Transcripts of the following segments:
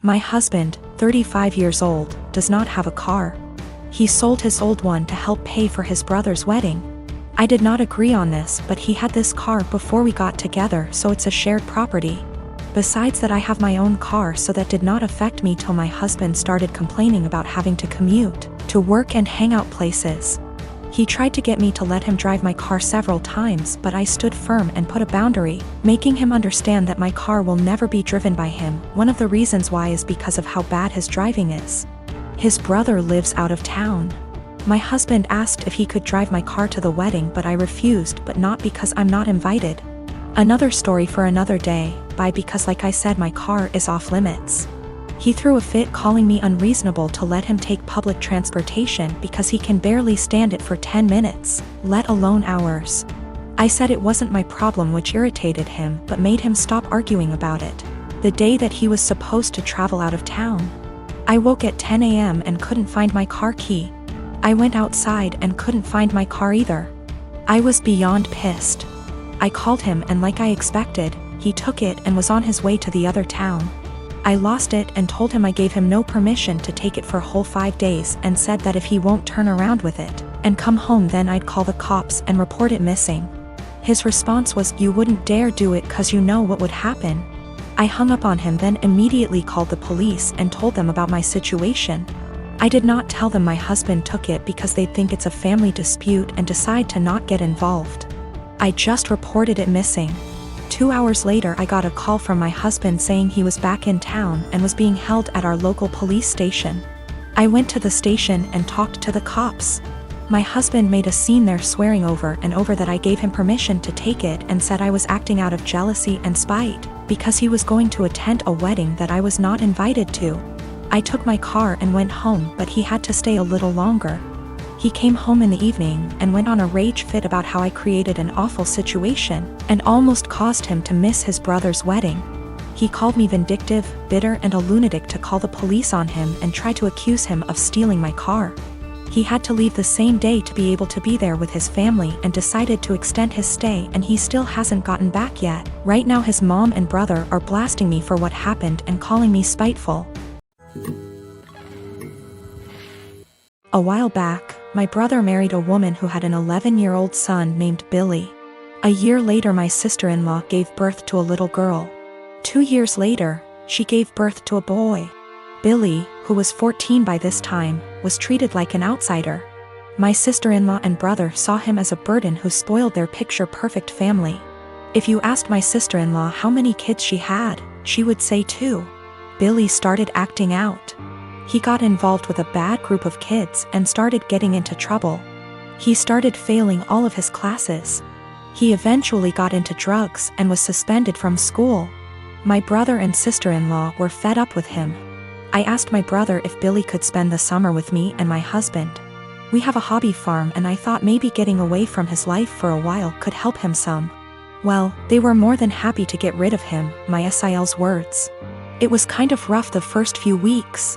My husband, 35 years old, does not have a car. He sold his old one to help pay for his brother's wedding. I did not agree on this, but he had this car before we got together, so it's a shared property. Besides that, I have my own car, so that did not affect me till my husband started complaining about having to commute to work and hang out places. He tried to get me to let him drive my car several times, but I stood firm and put a boundary, making him understand that my car will never be driven by him. One of the reasons why is because of how bad his driving is. His brother lives out of town. My husband asked if he could drive my car to the wedding, but I refused, but not because I'm not invited. Another story for another day, because like I said, my car is off limits. He threw a fit, calling me unreasonable to let him take public transportation because he can barely stand it for 10 minutes, let alone hours. I said it wasn't my problem, which irritated him but made him stop arguing about it. The day that he was supposed to travel out of town, I woke at 10 a.m. and couldn't find my car key. I went outside and couldn't find my car either. I was beyond pissed. I called him, and like I expected, he took it and was on his way to the other town. I lost it and told him I gave him no permission to take it for a whole 5 days, and said that if he won't turn around with it and come home, then I'd call the cops and report it missing. His response was, "You wouldn't dare do it 'cause you know what would happen." I hung up on him, then immediately called the police and told them about my situation. I did not tell them my husband took it because they'd think it's a family dispute and decide to not get involved. I just reported it missing. 2 hours later, I got a call from my husband saying he was back in town and was being held at our local police station. I went to the station and talked to the cops. My husband made a scene there, swearing over and over that I gave him permission to take it, and said I was acting out of jealousy and spite because he was going to attend a wedding that I was not invited to. I took my car and went home, but he had to stay a little longer. He came home in the evening and went on a rage fit about how I created an awful situation and almost caused him to miss his brother's wedding. He called me vindictive, bitter, and a lunatic to call the police on him and try to accuse him of stealing my car. He had to leave the same day to be able to be there with his family and decided to extend his stay, and he still hasn't gotten back yet. Right now his mom and brother are blasting me for what happened and calling me spiteful. A while back, my brother married a woman who had an 11-year-old son named Billy. A year later, my sister-in-law gave birth to a little girl. 2 years later, she gave birth to a boy. Billy, who was 14 by this time, was treated like an outsider. My sister-in-law and brother saw him as a burden who spoiled their picture-perfect family. If you asked my sister-in-law how many kids she had, she would say 2. Billy started acting out. He got involved with a bad group of kids and started getting into trouble. He started failing all of his classes. He eventually got into drugs and was suspended from school. My brother and sister-in-law were fed up with him. I asked my brother if Billy could spend the summer with me and my husband. We have a hobby farm, and I thought maybe getting away from his life for a while could help him some. Well, they were more than happy to get rid of him, my SIL's words. It was kind of rough the first few weeks.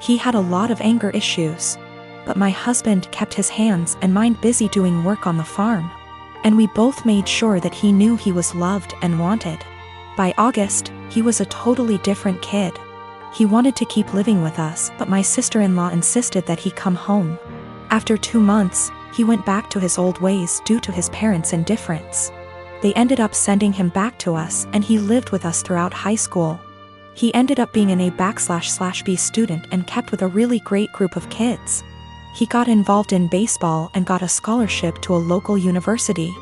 He had a lot of anger issues. But my husband kept his hands and mind busy doing work on the farm. And we both made sure that he knew he was loved and wanted. By August, he was a totally different kid. He wanted to keep living with us, but my sister-in-law insisted that he come home. After 2 months, he went back to his old ways due to his parents' indifference. They ended up sending him back to us, and he lived with us throughout high school. He ended up being an A/B student and kept with a really great group of kids. He got involved in baseball and got a scholarship to a local university.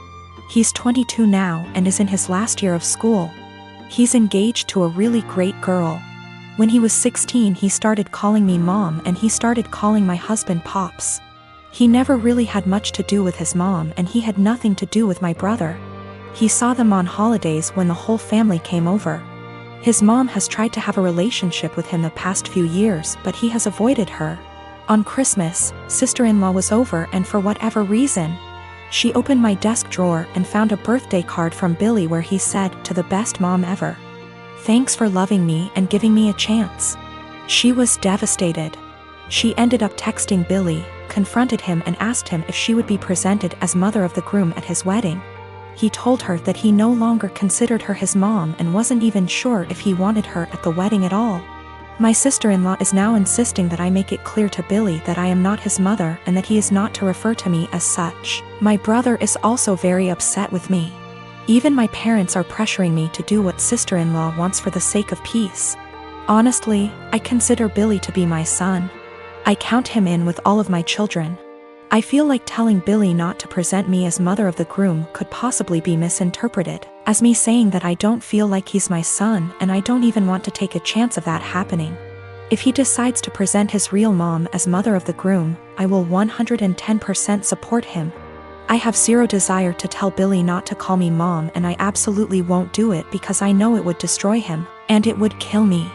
He's 22 now and is in his last year of school. He's engaged to a really great girl. When he was 16, he started calling me mom, and he started calling my husband pops. He never really had much to do with his mom, and he had nothing to do with my brother. He saw them on holidays when the whole family came over. His mom has tried to have a relationship with him the past few years, but he has avoided her. On Christmas, sister-in-law was over, and for whatever reason, she opened my desk drawer and found a birthday card from Billy where he said, "To the best mom ever. Thanks for loving me and giving me a chance." She was devastated. She ended up texting Billy, confronted him, and asked him if she would be presented as mother of the groom at his wedding. He told her that he no longer considered her his mom and wasn't even sure if he wanted her at the wedding at all. My sister-in-law is now insisting that I make it clear to Billy that I am not his mother and that he is not to refer to me as such. My brother is also very upset with me. Even my parents are pressuring me to do what sister-in-law wants for the sake of peace. Honestly, I consider Billy to be my son. I count him in with all of my children. I feel like telling Billy not to present me as mother of the groom could possibly be misinterpreted as me saying that I don't feel like he's my son and I don't even want to take a chance of that happening. If he decides to present his real mom as mother of the groom, I will 110% support him. I have zero desire to tell Billy not to call me mom, and I absolutely won't do it because I know it would destroy him, and it would kill me.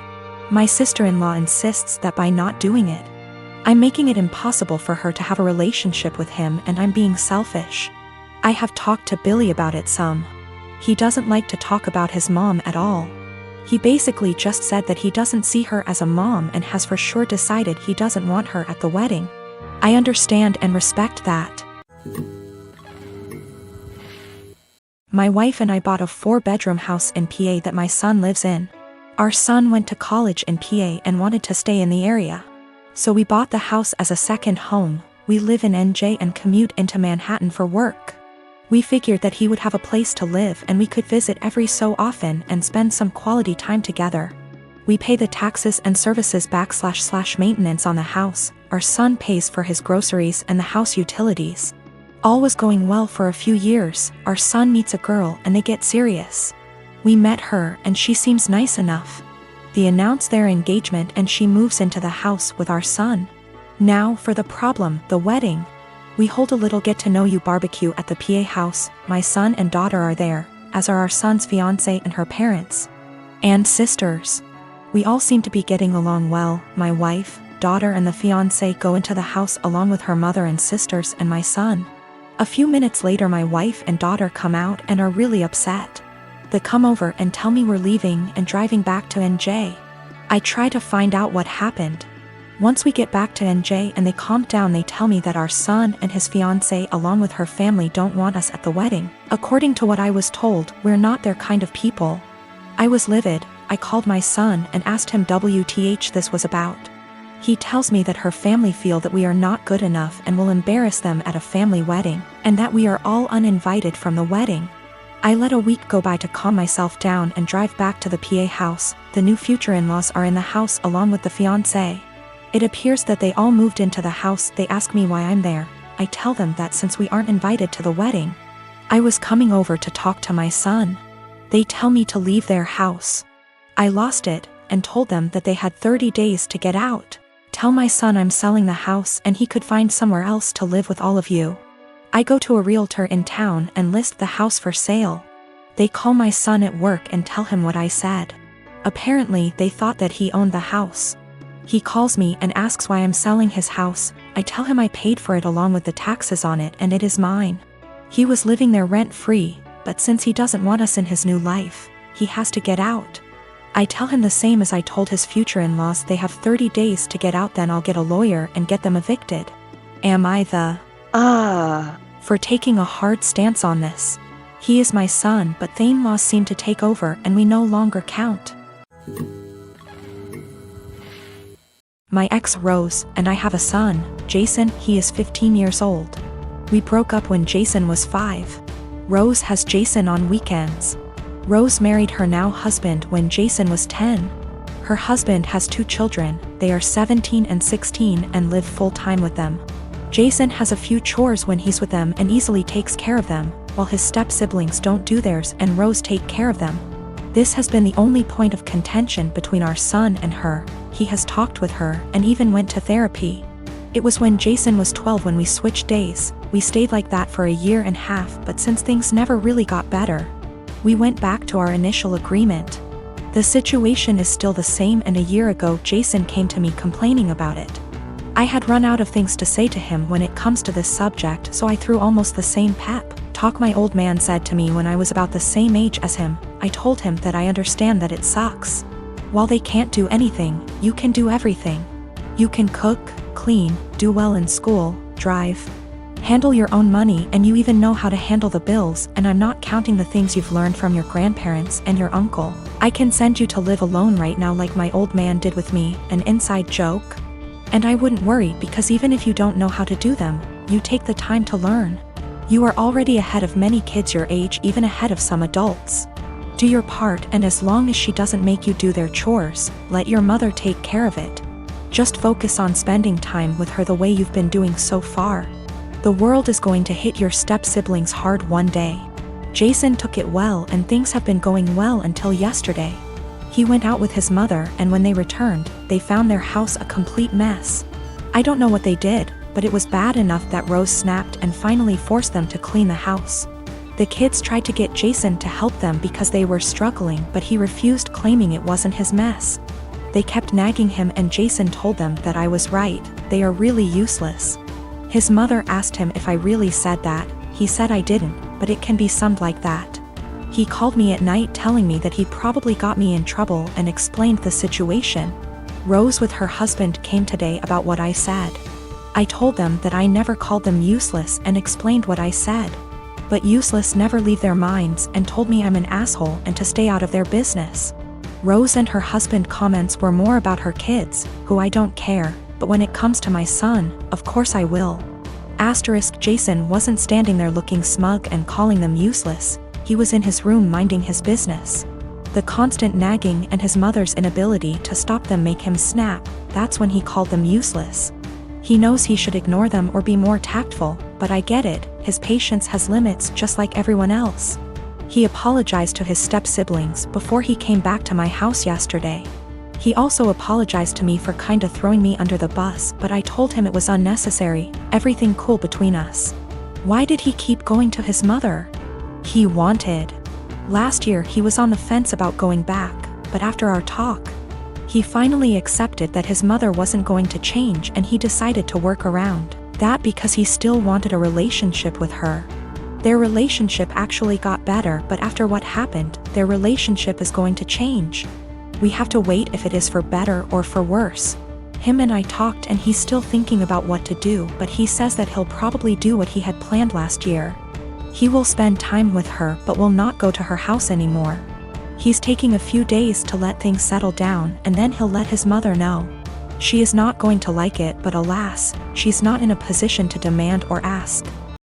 My sister-in-law insists that by not doing it, I'm making it impossible for her to have a relationship with him and I'm being selfish. I have talked to Billy about it some. He doesn't like to talk about his mom at all. He basically just said that he doesn't see her as a mom and has for sure decided he doesn't want her at the wedding. I understand and respect that. My wife and I bought a 4-bedroom house in PA that my son lives in. Our son went to college in PA and wanted to stay in the area. So we bought the house as a second home. We live in NJ and commute into Manhattan for work. We figured that he would have a place to live and we could visit every so often and spend some quality time together. We pay the taxes and services / maintenance on the house. Our son pays for his groceries and the house utilities. All was going well for a few years. Our son meets a girl and they get serious. We met her and she seems nice enough. They announce their engagement and she moves into the house with our son. Now for the problem, the wedding. We hold a little get-to-know-you barbecue at the PA house. My son and daughter are there, as are our son's fiancé and her parents. And sisters. We all seem to be getting along well. My wife, daughter and the fiancé go into the house along with her mother and sisters and my son. A few minutes later my wife and daughter come out and are really upset. They come over and tell me we're leaving and driving back to NJ. I try to find out what happened. Once we get back to NJ and they calm down, they tell me that our son and his fiancée along with her family don't want us at the wedding. According to what I was told, we're not their kind of people. I was livid. I called my son and asked him WTH this was about. He tells me that her family feel that we are not good enough and will embarrass them at a family wedding, and that we are all uninvited from the wedding. I let a week go by to calm myself down and drive back to the PA house. The new future in-laws are in the house along with the fiancé. It appears that they all moved into the house. They ask me why I'm there. I tell them that since we aren't invited to the wedding, I was coming over to talk to my son. They tell me to leave their house. I lost it and told them that they had 30 days to get out. Tell my son I'm selling the house and he could find somewhere else to live with all of you. I go to a realtor in town and list the house for sale. They call my son at work and tell him what I said. Apparently they thought that he owned the house. He calls me and asks why I'm selling his house. I tell him I paid for it along with the taxes on it and it is mine. He was living there rent-free, but since he doesn't want us in his new life, he has to get out. I tell him the same as I told his future in-laws. They have 30 days to get out, then I'll get a lawyer and get them evicted. Am I the for taking a hard stance on this? He is my son, but the in-laws seem to take over and we no longer count. My ex Rose and I have a son, Jason. He is 15 years old. We broke up when Jason was 5. Rose has Jason on weekends. Rose married her now husband when Jason was 10. Her husband has 2 children. They are 17 and 16 and live full-time with them. Jason has a few chores when he's with them and easily takes care of them, while his step-siblings don't do theirs and Rose take care of them. This has been the only point of contention between our son and her. He has talked with her and even went to therapy. It was when Jason was 12 when we switched days. We stayed like that for a year and a half, but since things never really got better, we went back to our initial agreement. The situation is still the same, and a year ago Jason came to me complaining about it. I had run out of things to say to him when it comes to this subject, so I threw almost the same pep talk my old man said to me when I was about the same age as him. I told him that I understand that it sucks. While they can't do anything, you can do everything. You can cook, clean, do well in school, drive, handle your own money, and you even know how to handle the bills, and I'm not counting the things you've learned from your grandparents and your uncle. I can send you to live alone right now like my old man did with me, an inside joke. And I wouldn't worry because even if you don't know how to do them, you take the time to learn. You are already ahead of many kids your age, even ahead of some adults. Do your part, and as long as she doesn't make you do their chores, let your mother take care of it. Just focus on spending time with her the way you've been doing so far. The world is going to hit your step-siblings hard one day. Jason took it well and things have been going well until yesterday. He went out with his mother and when they returned, they found their house a complete mess. I don't know what they did, but it was bad enough that Rose snapped and finally forced them to clean the house. The kids tried to get Jason to help them because they were struggling, but he refused, claiming it wasn't his mess. They kept nagging him and Jason told them that I was right, they are really useless. His mother asked him if I really said that. He said I didn't, but it can be summed like that. He called me at night telling me that he probably got me in trouble and explained the situation. Rose with her husband came today about what I said. I told them that I never called them useless and explained what I said. But useless never leave their minds and told me I'm an asshole and to stay out of their business. Rose and her husband comments were more about her kids, who I don't care, but when it comes to my son, of course I will. Jason wasn't standing there looking smug and calling them useless, he was in his room minding his business. The constant nagging and his mother's inability to stop them make him snap, that's when he called them useless. He knows he should ignore them or be more tactful, but I get it, his patience has limits just like everyone else. He apologized to his step-siblings before he came back to my house yesterday. He also apologized to me for kinda throwing me under the bus, but I told him it was unnecessary, everything cool between us. Why did he keep going to his mother? He wanted. Last year he was on the fence about going back, but after our talk, he finally accepted that his mother wasn't going to change and he decided to work around that because he still wanted a relationship with her. Their relationship actually got better, but after what happened, their relationship is going to change. We have to wait if it is for better or for worse. Him and I talked and he's still thinking about what to do, but he says that he'll probably do what he had planned last year. He will spend time with her but will not go to her house anymore. He's taking a few days to let things settle down and then he'll let his mother know. She is not going to like it, but alas, she's not in a position to demand or ask.